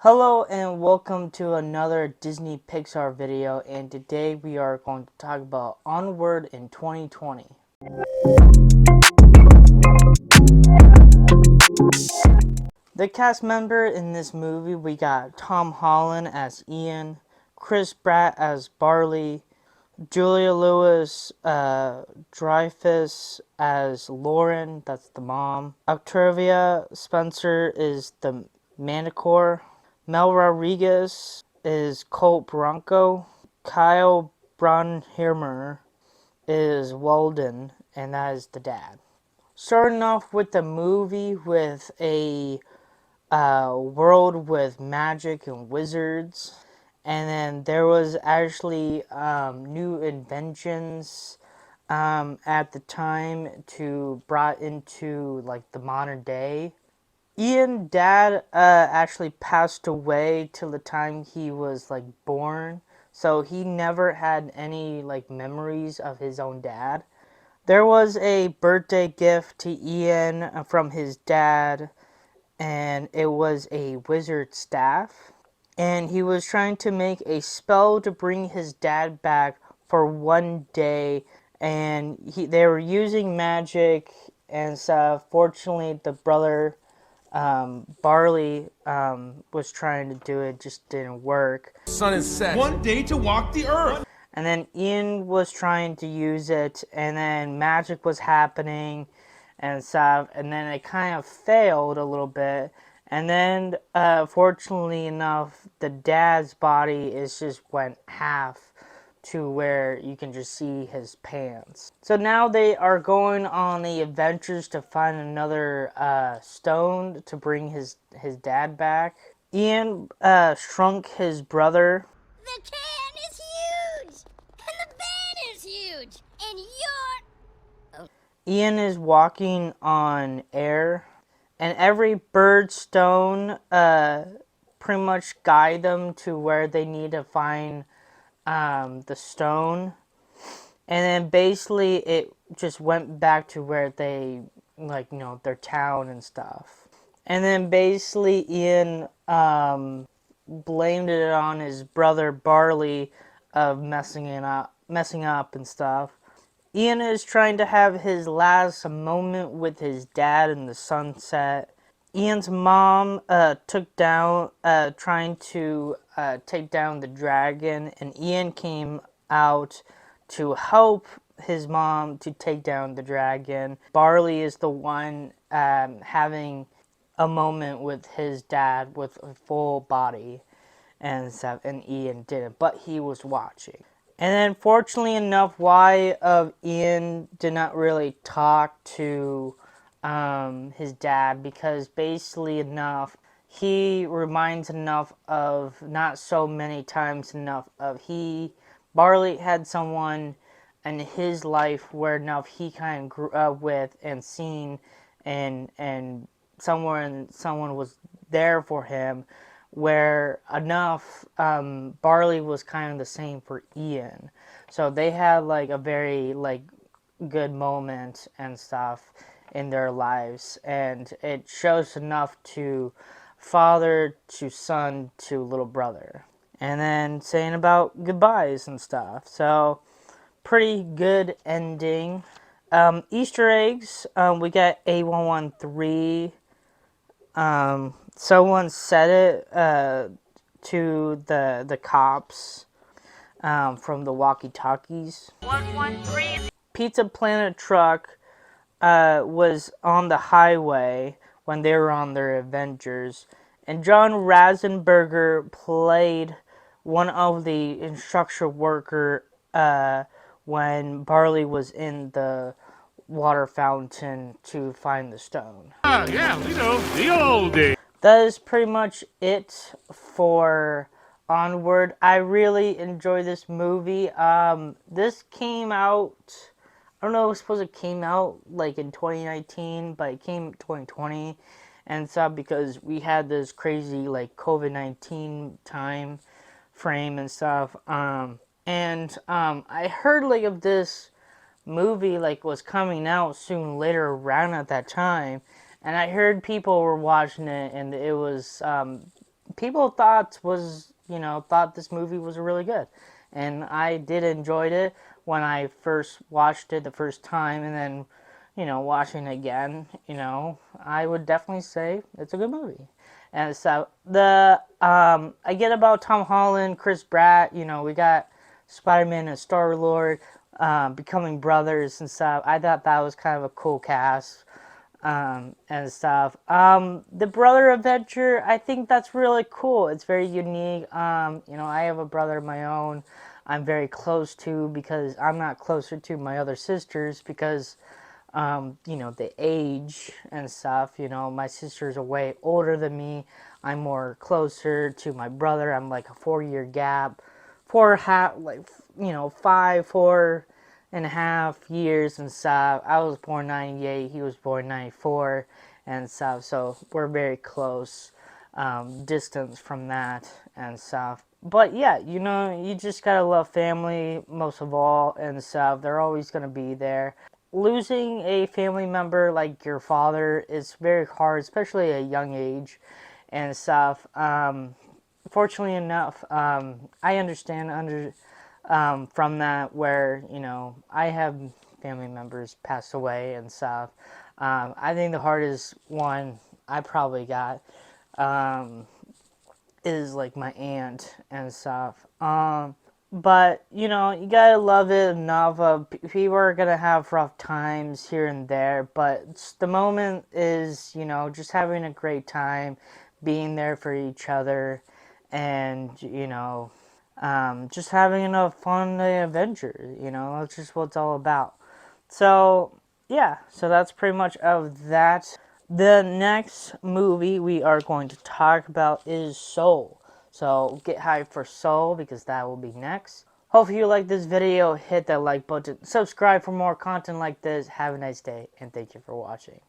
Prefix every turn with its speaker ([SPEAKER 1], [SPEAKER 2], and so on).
[SPEAKER 1] Hello and welcome to another Disney Pixar video, and today we are going to talk about Onward in 2020. The cast member in this movie, we got Tom Holland as Ian, Chris Pratt as Barley, Julia Louis-Dreyfus as Lauren, that's the mom. Octavia Spencer is the Manticore. Mel Rodriguez is Colt Bronco. Kyle Braunhammer is Walden, and that is the dad. Starting off with the movie with a world with magic and wizards, and then there was actually new inventions at the time to brought into like the modern day. Ian's dad actually passed away till the time he was like born, so he never had any like memories of his own dad. There was a birthday gift to Ian from his dad, and it was a wizard staff. And he was trying to make a spell to bring his dad back for one day, and they were using magic and stuff. Fortunately, the brother Barley was trying to do it, just didn't work.
[SPEAKER 2] Sun is set. One day to walk the earth.
[SPEAKER 1] And then Ian was trying to use it, and then magic was happening and stuff, and then it kind of failed a little bit. And then, fortunately enough, the dad's body is just went half to where you can just see his pants. So now they are going on the adventures to find another stone to bring his dad back. Ian shrunk his brother.
[SPEAKER 3] The can is huge! And the bed is huge! And you're...
[SPEAKER 1] Ian is walking on air, and every bird stone pretty much guide them to where they need to find the stone. And then basically it just went back to where they, like, you know, their town and stuff. And then basically Ian blamed it on his brother Barley of messing up and stuff. Ian is trying to have his last moment with his dad in the sunset. Ian's mom trying to take down the dragon, and Ian came out to help his mom to take down the dragon. Barley is the one having a moment with his dad with a full body and stuff, and Ian didn't, but he was watching. And then, fortunately enough, Ian did not really talk to his dad, because basically enough, he reminds enough of not so many times enough of Barley had someone in his life where enough he kind of grew up with and seen, and someone was there for him, where enough Barley was kind of the same for Ian. So they had like a very like good moment and stuff in their lives, and it shows enough to father to son to little brother, and then saying about goodbyes and stuff. So pretty good ending. Easter eggs, we got A113. Someone said it to the cops from the walkie-talkies. 113. Pizza Planet truck was on the highway when they were on their adventures, and John Ratzenberger played one of the construction worker when Barley was in the water fountain to find the stone.
[SPEAKER 2] Yeah, we know, the old days.
[SPEAKER 1] That is pretty much it for Onward. I really enjoy this movie. This came out, I don't know, I suppose it came out like in 2019, but it came in 2020 and stuff, because we had this crazy like COVID-19 time frame and stuff. I heard like of this movie like was coming out soon later around at that time, and I heard people were watching it, and it was people thought was, thought this movie was really good. And I did enjoy it when I first watched it the first time, and then, watching it again, I would definitely say it's a good movie. And so I get about Tom Holland, Chris Pratt, we got Spider-Man and Star-Lord becoming brothers and stuff. I thought that was kind of a cool cast and stuff. The brother adventure, I think that's really cool. It's very unique. I have a brother of my own I'm very close to, because I'm not closer to my other sisters because, the age and stuff. My sister's a way older than me. I'm more closer to my brother. I'm like a 4 year gap, like, 4.5 years and stuff. I was born 98, he was born 94 and stuff, so we're very close distance from that and stuff. But yeah, you just gotta love family most of all and stuff. They're always gonna be there. Losing a family member like your father is very hard, especially at a young age and stuff. Fortunately enough, I understand from that, where I have family members pass away and stuff. I think the hardest one I probably got is like my aunt and stuff. But you gotta love it enough. People are gonna have rough times here and there, but the moment is just having a great time, being there for each other, and just having enough fun adventure. That's just what it's all about. So yeah, so that's pretty much of that. The next movie we are going to talk about is Soul. So get hyped for Soul, because that will be next. Hopefully you like this video. Hit that like button. Subscribe for more content like this. Have a nice day, and thank you for watching.